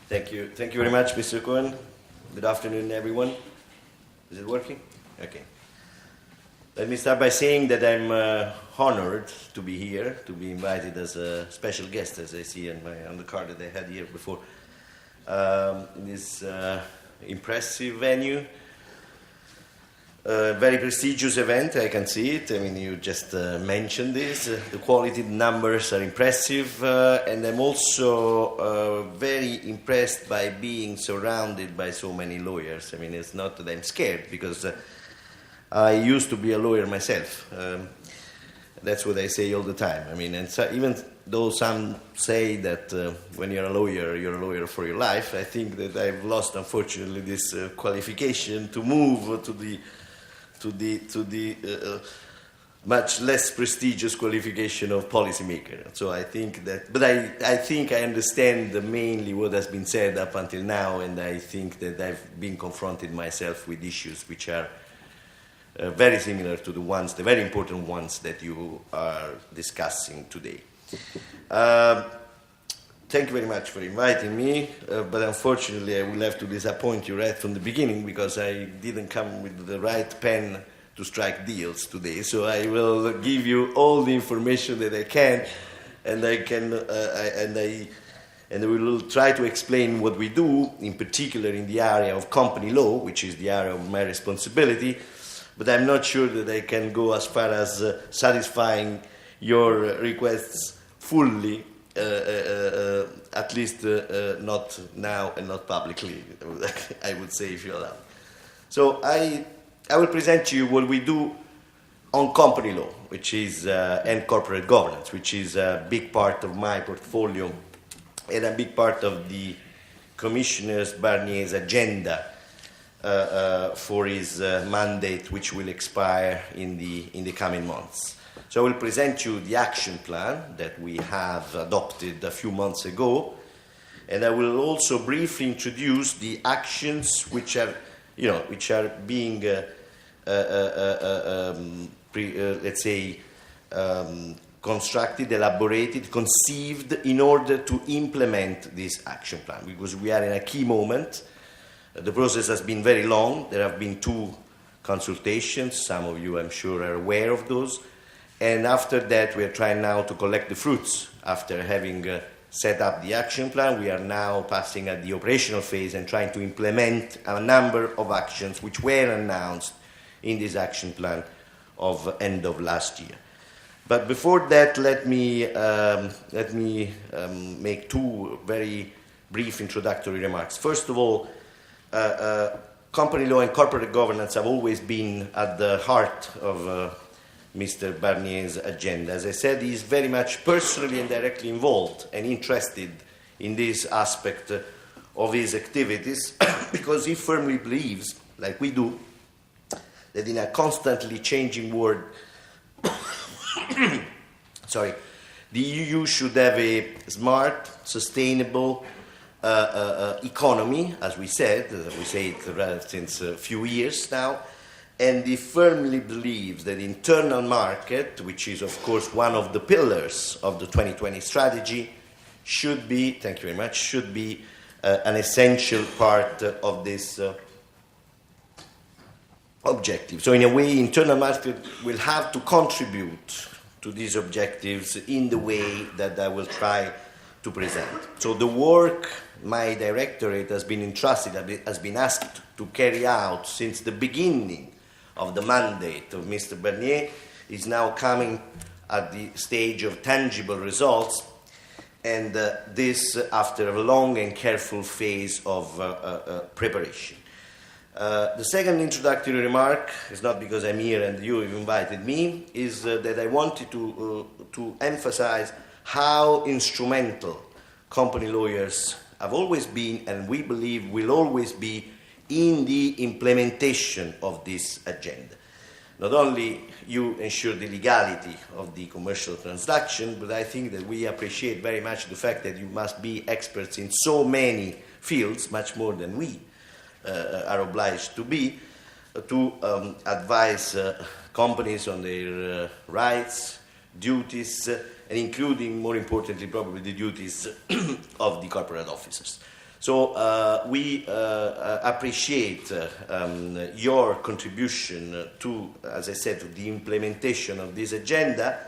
Thank you. Thank you very much, Mr. Cohen. Good afternoon, everyone. Is it working? Okay. Let me start by saying that I'm honored to be here, to be invited as a special guest, as I see on the card that I had here before, in this impressive venue. Very prestigious event, I can see it. I mean, you just mentioned this. The quality numbers are impressive, and I'm also very impressed by being surrounded by so many lawyers. I mean, it's not that I'm scared, because I used to be a lawyer myself. That's what I say all the time. I mean, and so even though some say that when you're a lawyer for your life, I think that I've lost, unfortunately, this qualification to move to the much less prestigious qualification of policymaker. So I think that, but I think I understand mainly what has been said up until now, and I think that I've been confronted myself with issues which are very similar to the very important ones that you are discussing today. Thank you very much for inviting me, but unfortunately I will have to disappoint you right from the beginning, because I didn't come with the right pen to strike deals today. So I will give you all the information that I can, and I will try to explain what we do, in particular in the area of company law, which is the area of my responsibility. But I'm not sure that I can go as far as satisfying your requests fully. At least not now and not publicly, I would say, if you allow. So I will present to you what we do on company law, which is and corporate governance, which is a big part of my portfolio and a big part of the Commissioner Barnier's agenda for his mandate, which will expire in the coming months. So I will present you the action plan that we have adopted a few months ago, and I will also briefly introduce the actions which are being, constructed, elaborated, conceived in order to implement this action plan, because we are in a key moment. The process has been very long. There have been 2 consultations. Some of you, I'm sure, are aware of those. And after that, we are trying now to collect the fruits. After having set up the action plan, we are now passing at the operational phase and trying to implement a number of actions which were announced in this action plan of end of last year. But before that, let me make 2 very brief introductory remarks. First of all, company law and corporate governance have always been at the heart of Mr. Barnier's agenda. As I said, he is very much personally and directly involved and interested in this aspect of his activities because he firmly believes, like we do, that in a constantly changing world, the EU should have a smart, sustainable economy, as we said. We say it since a few years now. And he firmly believes that the internal market, which is, of course, one of the pillars of the 2020 strategy, should be an essential part of this objective. So in a way, internal market will have to contribute to these objectives in the way that I will try to present. So the work my directorate has been asked to carry out since the beginning of the mandate of Mr. Barnier is now coming at the stage of tangible results, and this after a long and careful phase of preparation. The second introductory remark is not because I'm here and you have invited me, is that I wanted to emphasize how instrumental company lawyers have always been, and we believe will always be, in the implementation of this agenda. Not only you ensure the legality of the commercial transaction, but I think that we appreciate very much the fact that you must be experts in so many fields, much more than we are obliged to be, to advise companies on their rights, duties, and including, more importantly, probably the duties of the corporate officers. So we appreciate your contribution to, as I said, to the implementation of this agenda.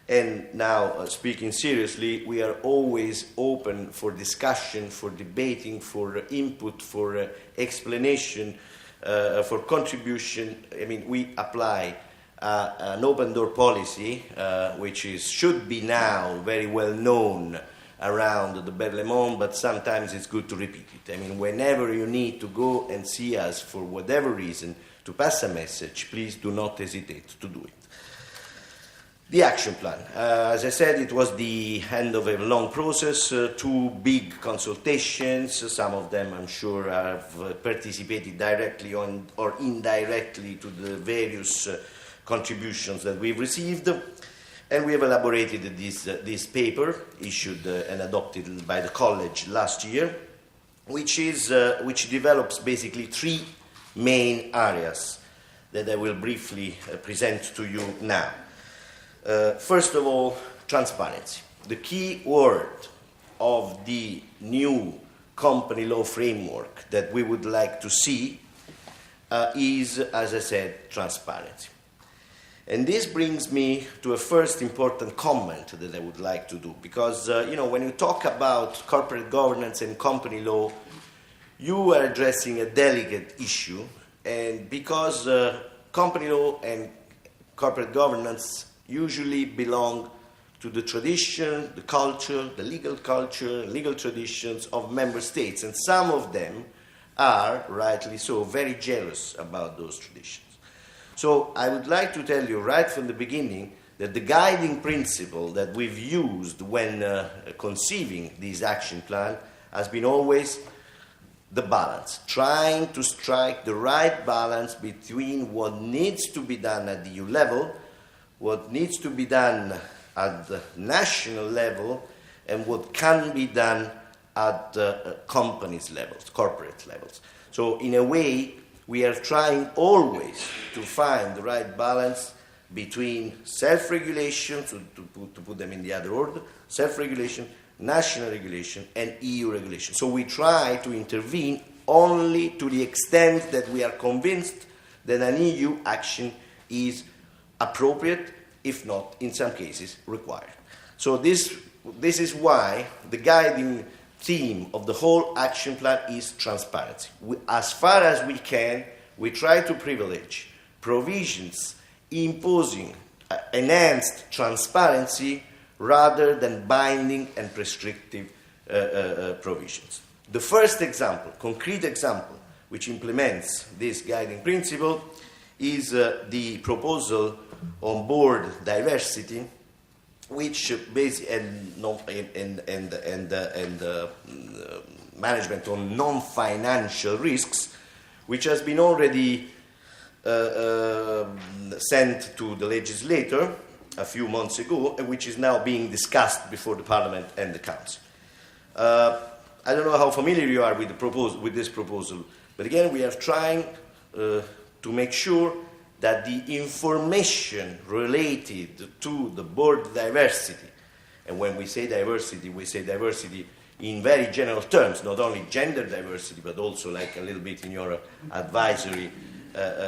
And now, speaking seriously, we are always open for discussion, for debating, for input, for explanation, for contribution. I mean, we apply an open door policy, which should be now very well known around the Berlaymont, but sometimes it's good to repeat it. I mean, whenever you need to go and see us for whatever reason to pass a message, please do not hesitate to do it. The action plan. As I said, it was the end of a long process, 2 big consultations. Some of them, I'm sure, have participated directly or indirectly to the various contributions that we've received. And we have elaborated this paper, issued and adopted by the college last year, which develops basically 3 main areas that I will briefly present to you now. First of all, transparency. The key word of the new company law framework that we would like to see is, as I said, transparency. And this brings me to a first important comment that I would like to do, because, when you talk about corporate governance and company law, you are addressing a delicate issue, and because company law and corporate governance usually belong to the tradition, the culture, the legal culture, legal traditions of member states, and some of them are, rightly so, very jealous about those traditions. So I would like to tell you right from the beginning that the guiding principle that we've used when conceiving this action plan has been always the balance, trying to strike the right balance between what needs to be done at the EU level, what needs to be done at the national level, and what can be done at companies levels, corporate levels. So in a way, we are trying always to find the right balance between self-regulation, to put them in the other order, self-regulation, national regulation, and EU regulation. So we try to intervene only to the extent that we are convinced that an EU action is appropriate, if not, in some cases, required. So this is why the guiding theme of the whole action plan is transparency. As far as we can, we try to privilege provisions imposing enhanced transparency rather than binding and prescriptive provisions. The first example, concrete example, which implements this guiding principle is the proposal on board diversity, which management on non-financial risks, which has been already sent to the legislator a few months ago, and which is now being discussed before the Parliament and the Council. I don't know how familiar you are with this proposal, but again, we are trying to make sure that the information related to the board diversity, and when we say diversity in very general terms, not only gender diversity, but also like a little bit in your advisory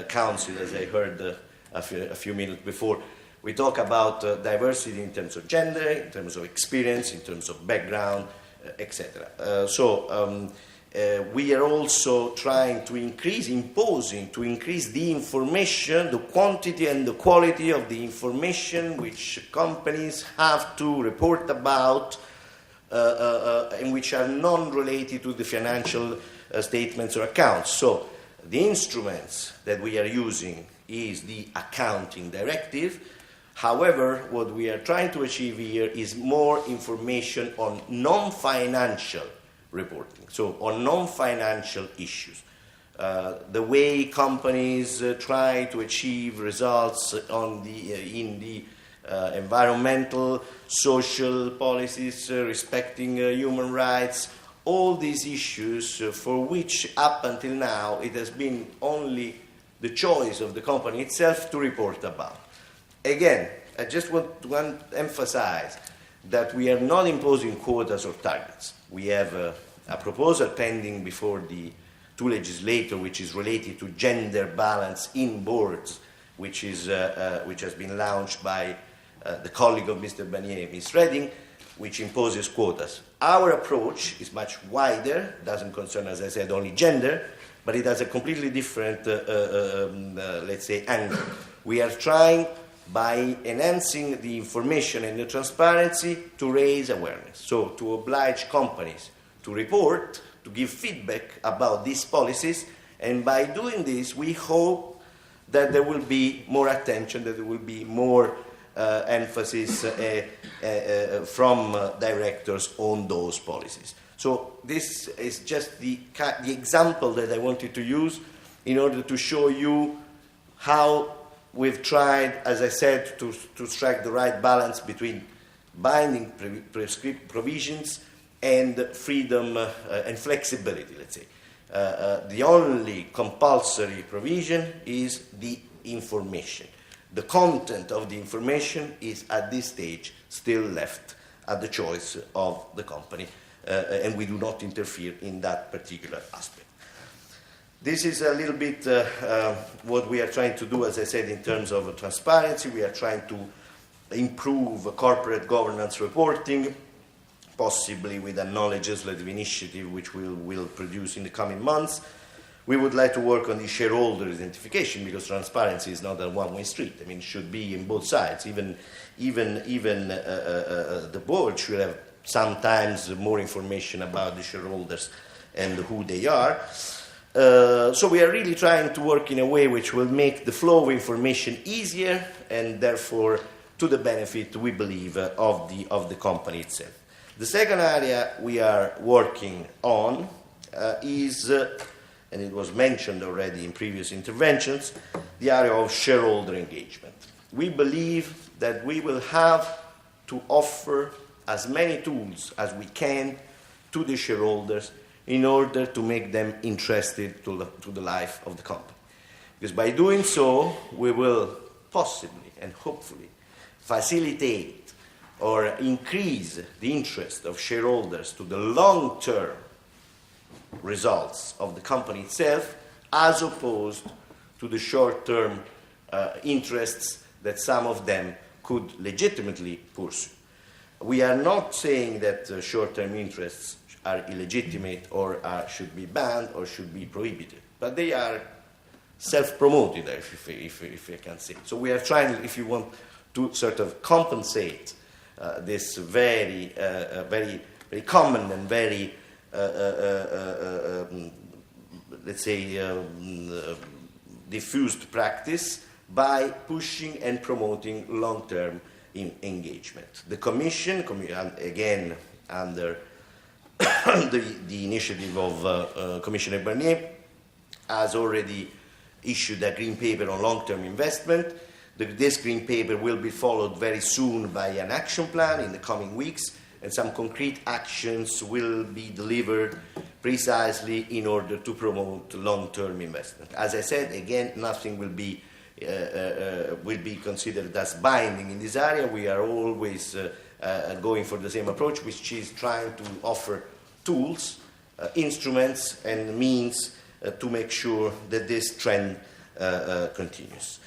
council, as I heard a few minutes before, we talk about diversity in terms of gender, in terms of experience, in terms of background, etc. We are also trying to increase the information, the quantity and the quality of the information which companies have to report about and which are non-related to the financial statements or accounts. So the instruments that we are using is the accounting directive. However, what we are trying to achieve here is more information on non-financial reporting, so on non-financial issues. The way companies try to achieve results in the environmental, social policies, respecting human rights, all these issues for which up until now it has been only the choice of the company itself to report about. Again, I just want to emphasize that we are not imposing quotas or targets. We have a proposal pending before the two legislators, which is related to gender balance in boards, which has been launched by the colleague of Mr. Barnier, Ms. Reding, which imposes quotas. Our approach is much wider, doesn't concern, as I said, only gender, but it has a completely different, let's say, angle. We are trying, by enhancing the information and the transparency, to raise awareness. So to oblige companies to report, to give feedback about these policies, and by doing this, we hope that there will be more attention, that there will be more emphasis from directors on those policies. So this is just the example that I wanted to use in order to show you how we've tried, as I said, to strike the right balance between binding prescriptive provisions and freedom and flexibility, let's say. The only compulsory provision is the information. The content of the information is, at this stage, still left at the choice of the company, and we do not interfere in that particular aspect. This is a little bit what we are trying to do, as I said, in terms of transparency. We are trying to improve corporate governance reporting, possibly with a legislative initiative which we will produce in the coming months. We would like to work on the shareholder identification, because transparency is not a one-way street. I mean, it should be in both sides. Even the board should have sometimes more information about the shareholders and who they are. So we are really trying to work in a way which will make the flow of information easier, and therefore to the benefit, we believe, of the company itself. The second area we are working on is, and it was mentioned already in previous interventions, the area of shareholder engagement. We believe that we will have to offer as many tools as we can to the shareholders in order to make them interested to the life of the company. Because by doing so, we will possibly and hopefully facilitate or increase the interest of shareholders to the long-term results of the company itself, as opposed to the short-term interests that some of them could legitimately pursue. We are not saying that short-term interests are illegitimate or should be banned or should be prohibited, but they are self-promoted, if I can say. So we are trying, if you want, to sort of compensate this very common and very, let's say, diffused practice by pushing and promoting long-term engagement. The Commission, again under the initiative of Commissioner Barnier, has already issued a green paper on long-term investment. This green paper will be followed very soon by an action plan in the coming weeks, and some concrete actions will be delivered precisely in order to promote long-term investment. As I said, again, nothing will be considered as binding in this area. We are always going for the same approach, which is trying to offer tools, instruments, and means to make sure that this trend continues.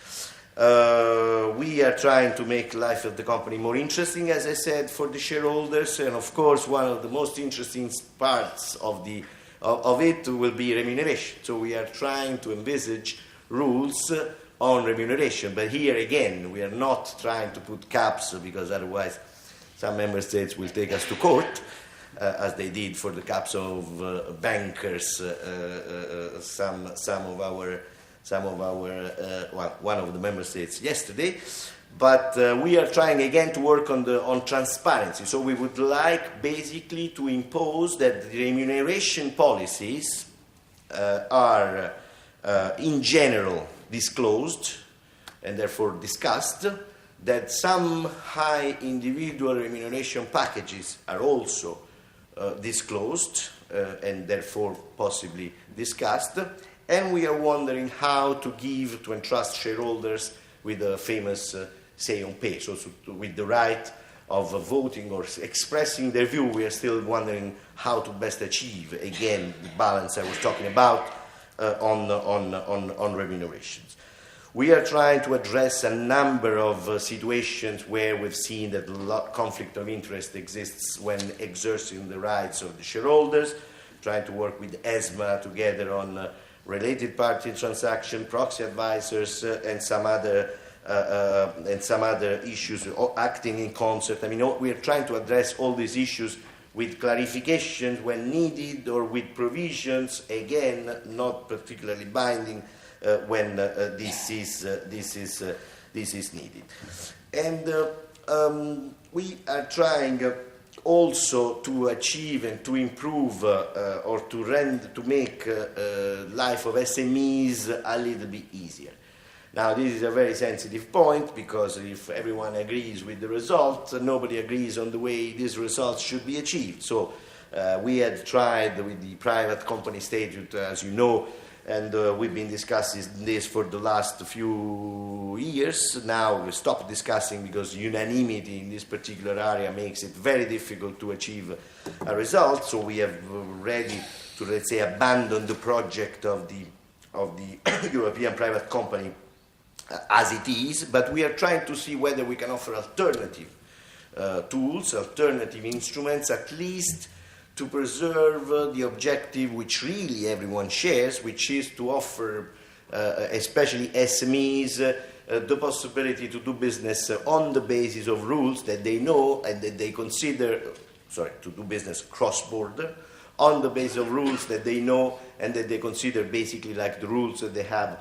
We are trying to make life of the company more interesting, as I said, for the shareholders, and of course one of the most interesting parts of it will be remuneration. So we are trying to envisage rules on remuneration, but here again we are not trying to put caps, because otherwise some member states will take us to court, as they did for the caps of bankers. One of the member states yesterday. But we are trying again to work on transparency. So we would like basically to impose that the remuneration policies are in general disclosed and therefore discussed, that some high individual remuneration packages are also disclosed and therefore possibly discussed. And we are wondering how to entrust shareholders with a famous say on pay, so with the right voting or expressing their view, we are still wondering how to best achieve, again, the balance I was talking about on remunerations. We are trying to address a number of situations where we've seen that conflict of interest exists when exerting the rights of the shareholders, trying to work with ESMA together on related party transaction, proxy advisors, and some other issues acting in concert. I mean, we are trying to address all these issues with clarifications when needed or with provisions, again, not particularly binding when this is needed. And we are trying also to achieve and to improve or to make life of SMEs a little bit easier. Now, this is a very sensitive point because if everyone agrees with the result, nobody agrees on the way these results should be achieved. So we had tried with the private company statute, as you know, and we've been discussing this for the last few years. Now we stopped discussing because unanimity in this particular area makes it very difficult to achieve a result. So we have ready to, let's say, abandon the project of the European private company as it is, but we are trying to see whether we can offer alternative tools, alternative instruments, at least to preserve the objective which really everyone shares, which is to offer, especially SMEs, the possibility to do business on the basis of rules that they know and that they consider, to do business cross-border, on the basis of rules that they know and that they consider basically like the rules that they have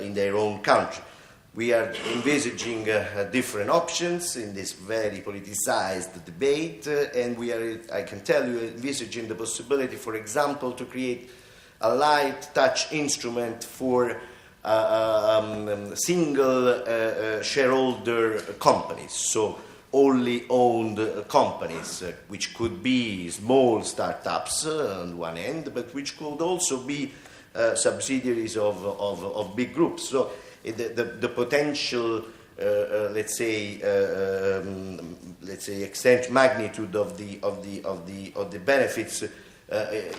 in their own country. We are envisaging different options in this very politicized debate, and we are, I can tell you, envisaging the possibility, for example, to create a light touch instrument for single shareholder companies, so only owned companies, which could be small startups on one end, but which could also be subsidiaries of big groups. So the potential, let's say, extent magnitude of the benefits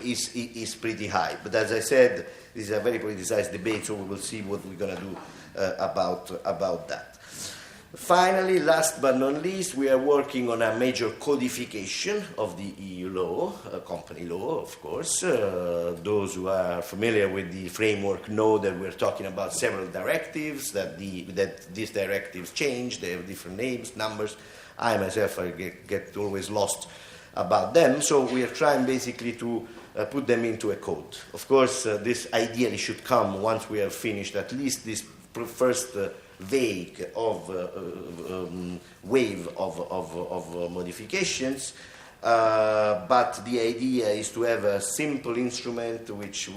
is pretty high. But as I said, this is a very politicized debate, so we will see what we're going to do about that. Finally, last but not least, we are working on a major codification of the EU law, company law, of course. Those who are familiar with the framework know that we're talking about several directives, that these directives change, they have different names, numbers. I myself get always lost about them, so we are trying basically to put them into a code. Of course, this ideally should come once we have finished at least this first wave of modifications, but the idea is to have a simple instrument which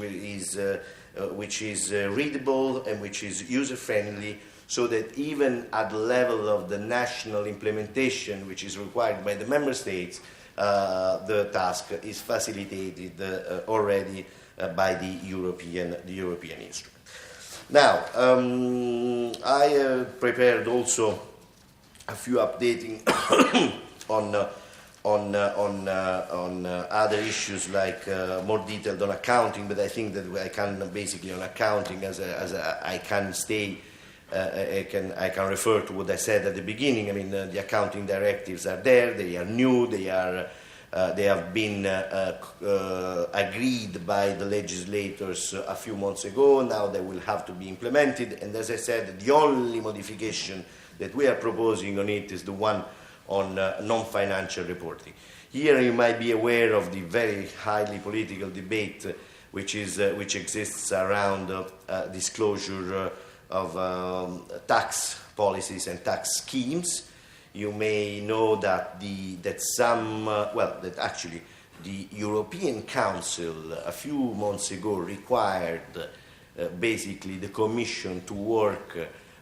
is readable and which is user-friendly, so that even at the level of the national implementation, which is required by the member states, the task is facilitated already by the European instrument. Now, I prepared also a few updating on other issues, like more detailed on accounting, but I think that I can basically on accounting I can refer to what I said at the beginning. I mean, the accounting directives are there. They are new. They have been agreed by the legislators a few months ago. Now they will have to be implemented. And as I said, the only modification that we are proposing on it is the one on non-financial reporting. Here you might be aware of the very highly political debate which exists around disclosure of tax policies and tax schemes. You may know that actually the European Council a few months ago required basically the Commission to work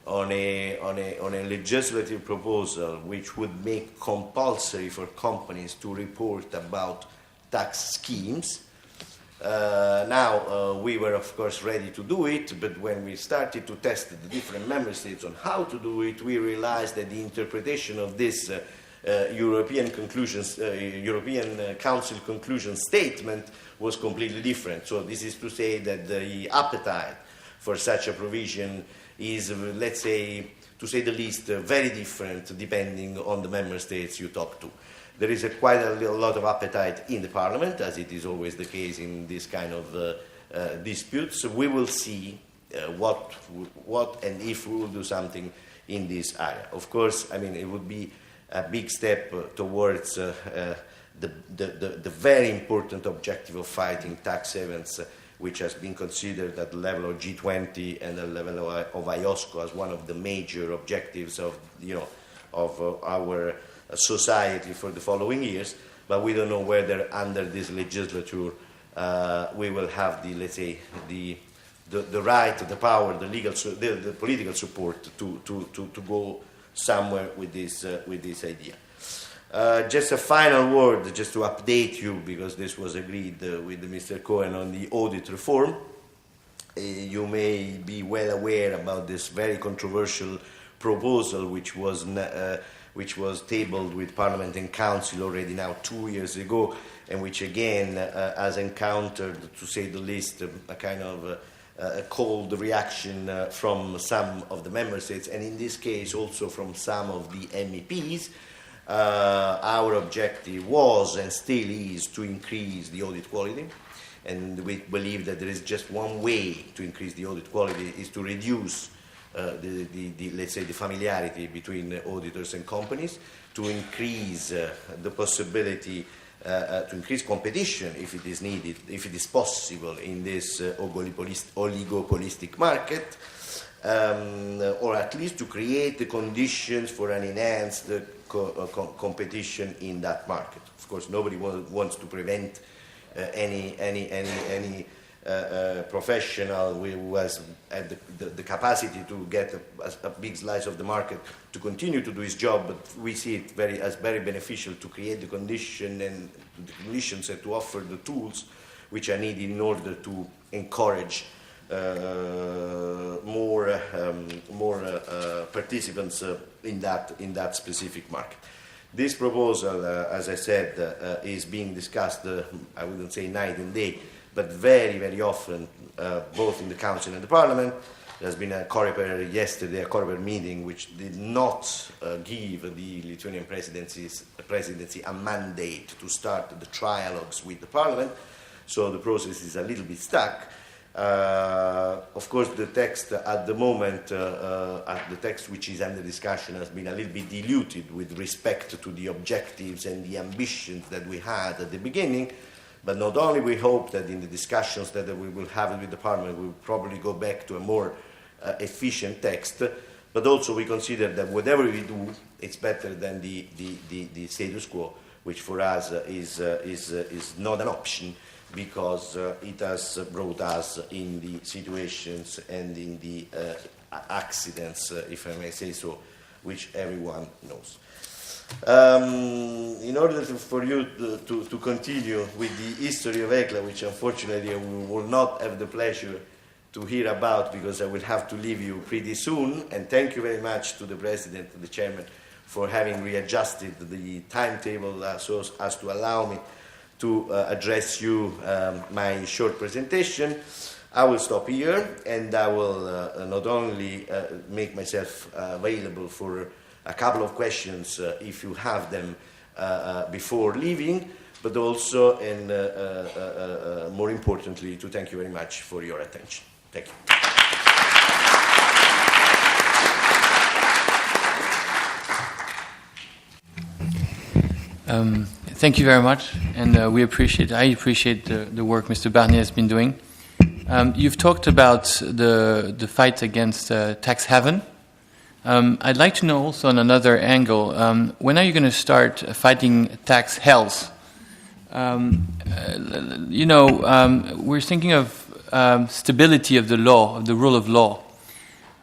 on a legislative proposal which would make compulsory for companies to report about tax schemes. Now, we were, of course, ready to do it, but when we started to test the different member states on how to do it, we realized that the interpretation of this European conclusions, European Council conclusion statement was completely different. So this is to say that the appetite for such a provision is, let's say, to say the least, very different depending on the member states you talk to. There is quite a lot of appetite in the Parliament, as it is always the case in this kind of disputes. We will see what and if we will do something in this area. Of course, I mean, it would be a big step towards the very important objective of fighting tax havens, which has been considered at the level of G20 and the level of IOSCO as one of the major objectives of our society for the following years. But we don't know whether under this legislature we will have the, let's say, the right, the power, the legal, the political support to go somewhere with this idea. Just a final word, just to update you, because this was agreed with Mr. Cohen on the audit reform. You may be well aware about this very controversial proposal, which was tabled with Parliament and Council already now 2 years ago, and which again has encountered, to say the least, a kind of a cold reaction from some of the member states, and in this case also from some of the MEPs. Our objective was and still is to increase the audit quality, and we believe that there is just one way to increase the audit quality, is to reduce let's say the familiarity between auditors and companies, to increase the possibility to increase competition if it is needed, if it is possible in this oligopolistic market, or at least to create the conditions for an enhanced competition in that market. Of course, nobody wants to prevent any professional who has the capacity to get a big slice of the market to continue to do his job, but we see it as very beneficial to create the conditions and to offer the tools which are needed in order to encourage more participants in that specific market. This proposal, as I said, is being discussed, I wouldn't say night and day, but very, very often, both in the Council and the Parliament. There's been a Coreper yesterday, a Coreper meeting, which did not give the Lithuanian presidency a mandate to start the trialogues with the Parliament, so the process is a little bit stuck. Of course, the text at the moment, the text which is under discussion has been a little bit diluted with respect to the objectives and the ambitions that we had at the beginning. But not only we hope that in the discussions that we will have with the Parliament, we will probably go back to a more efficient text, but also we consider that whatever we do, it's better than the status quo, which for us is not an option, because it has brought us in the situations and in the accidents, if I may say so, which everyone knows. In order for you to continue with the history of Ecla, which unfortunately we will not have the pleasure to hear about because I will have to leave you pretty soon, and thank you very much to the President and the Chairman for having readjusted the timetable so as to allow me to address you my short presentation. I will stop here, and I will not only make myself available for a couple of questions if you have them before leaving, but also, and more importantly, to thank you very much for your attention. Thank you. Thank you very much, and I appreciate the work Mr. Barnier has been doing. You've talked about the fight against tax haven. I'd like to know also on another angle, when are you going to start fighting tax hells? We're thinking of stability of the law, of the rule of law.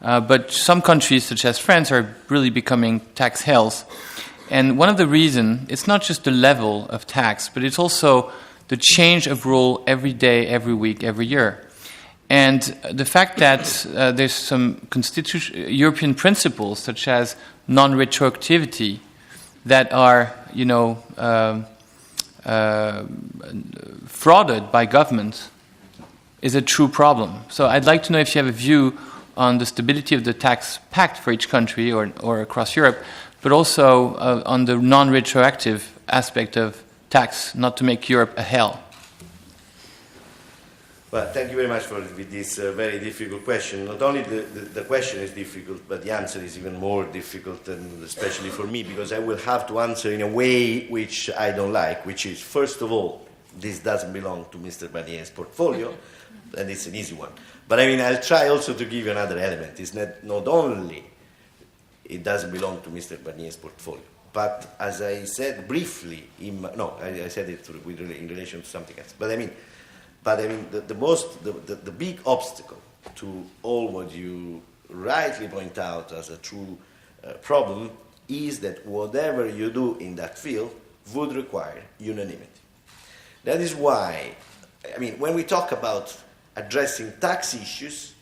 But some countries, such as France, are really becoming tax hells. And one of the reasons, it's not just the level of tax, but it's also the change of rule every day, every week, every year. And the fact that there's some European principles, such as non-retroactivity, that are, frauded by governments is a true problem. So I'd like to know if you have a view on the stability of the tax pact for each country or across Europe, but also on the non-retroactive aspect of tax, not to make Europe a hell. Well, thank you very much for this very difficult question. Not only the question is difficult, but the answer is even more difficult, and especially for me, because I will have to answer in a way which I don't like, which is, first of all, this doesn't belong to Mr. Barnier's portfolio, and it's an easy one. But I mean, I'll try also to give you another element. It's not only it doesn't belong to Mr. Barnier's portfolio, but as I said briefly, I said it in relation to something else. But I mean, the big obstacle to all what you rightly point out as a true problem is that whatever you do in that field would require unanimity. That is why, I mean, when we talk about addressing tax issues,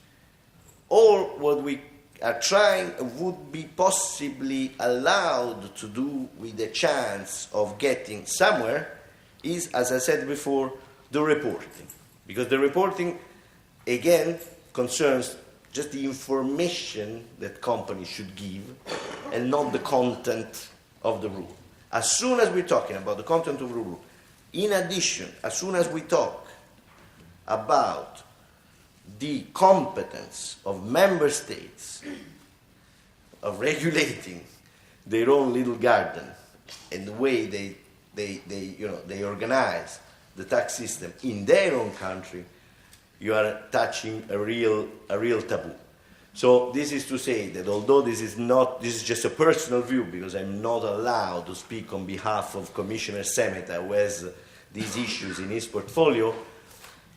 all what we are trying would be possibly allowed to do with the chance of getting somewhere is, as I said before, the reporting. Because the reporting, again, concerns just the information that companies should give and not the content of the rule. As soon as we're talking about the content of the rule, in addition, as soon as we talk about the competence of member states of regulating their own little garden and the way they organize the tax system in their own country, you are touching a real taboo. So this is to say that although this is just a personal view, because I'm not allowed to speak on behalf of Commissioner Semeta, who has these issues in his portfolio,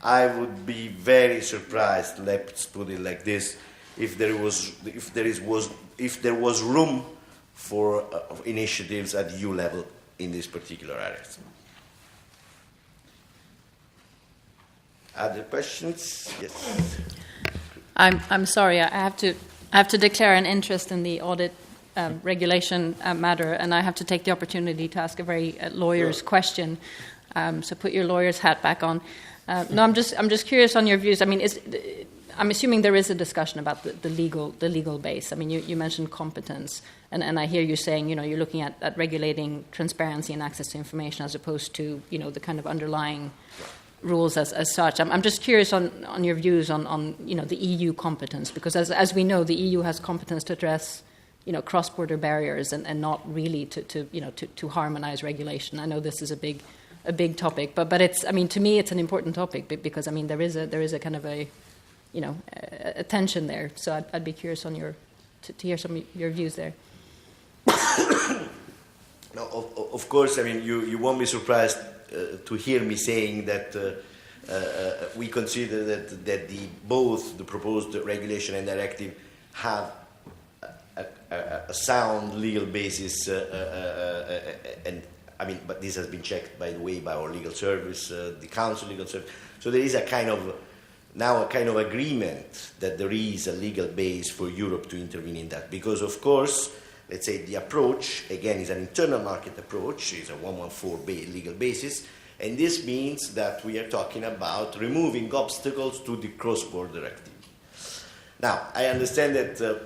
I would be very surprised, let's put it like this, if there was room for initiatives at EU level in these particular areas. Other questions? Yes. I'm sorry. I have to declare an interest in the audit regulation matter, and I have to take the opportunity to ask a very lawyer's question. So put your lawyer's hat back on. No, I'm just curious on your views. I mean, I'm assuming there is a discussion about the legal base. I mean, you mentioned competence, and I hear you saying, you're looking at regulating transparency and access to information as opposed to, the kind of underlying rules as such. I'm just curious on your views on the EU competence, because as we know, the EU has competence to address cross-border barriers and not really to harmonize regulation. I know this is a big topic, but it's, I mean, to me it's an important topic because I mean there is a kind of a tension there. So I'd be curious on to hear some of your views there. No, of course. I mean, you won't be surprised to hear me saying that we consider that both the proposed regulation and directive have a sound legal basis, and I mean, but this has been checked, by the way, by our legal service, the Council legal service. So there is a kind of agreement that there is a legal base for Europe to intervene in that, because of course, let's say the approach, again, is an internal market approach, is a 114 legal basis, and this means that we are talking about removing obstacles to the cross-border activity. Now, I understand that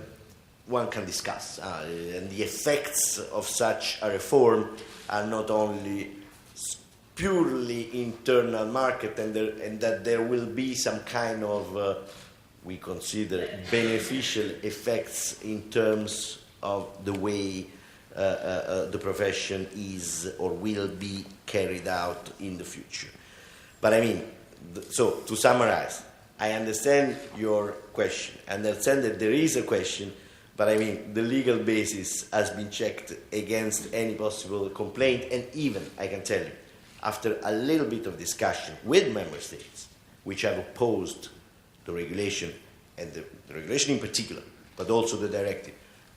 one can discuss, and the effects of such a reform are not only purely internal market, and that there will be some kind of, we consider, beneficial effects in terms of the way the profession is or will be carried out in the future. But I mean, so to summarize, I understand your question. I understand that there is a question, but I mean, the legal basis has been checked against any possible complaint, and even, I can tell you, after a little bit of discussion with member states, which have opposed the regulation, and the regulation in particular, but also the directive,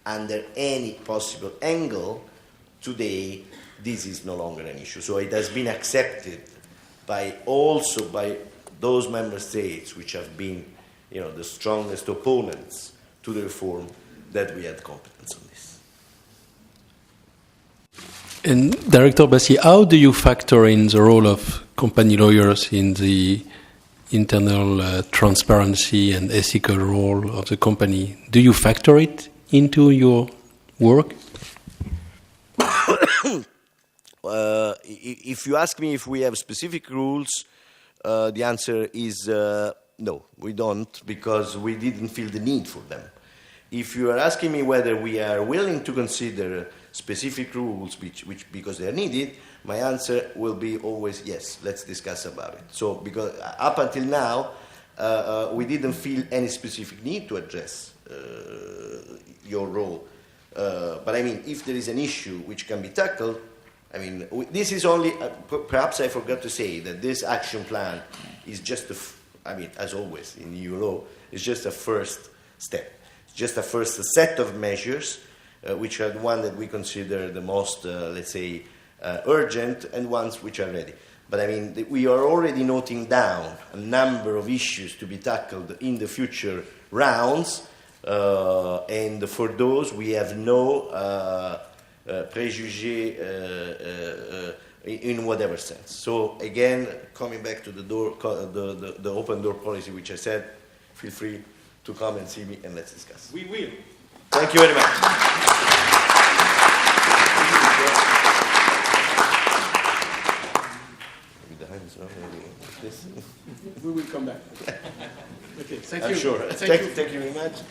under any possible angle, today this is no longer an issue. So it has been accepted by those member states which have been, the strongest opponents to the reform, that we had competence on this. And Director Bassi, how do you factor in the role of company lawyers in the internal transparency and ethical role of the company? Do you factor it into your work? If you ask me if we have specific rules, the answer is no, we don't, because we didn't feel the need for them. If you are asking me whether we are willing to consider specific rules which because they are needed, my answer will be always yes, let's discuss about it. So because up until now, we didn't feel any specific need to address your role. But I mean, if there is an issue which can be tackled, I mean, this is only, perhaps I forgot to say that this action plan is just, I mean, as always in EU law, it's just a first step. It's just a first set of measures, which are the one that we consider the most, let's say, urgent, and ones which are ready. But I mean, we are already noting down a number of issues to be tackled in the future rounds, and for those we have no préjugés in whatever sense. So again, coming back to the door, the open door policy, which I said, feel free to come and see me and let's discuss. We will. Thank you very much. We will come back. Okay, thank you. I'm sure. Thank you. Thank you very much.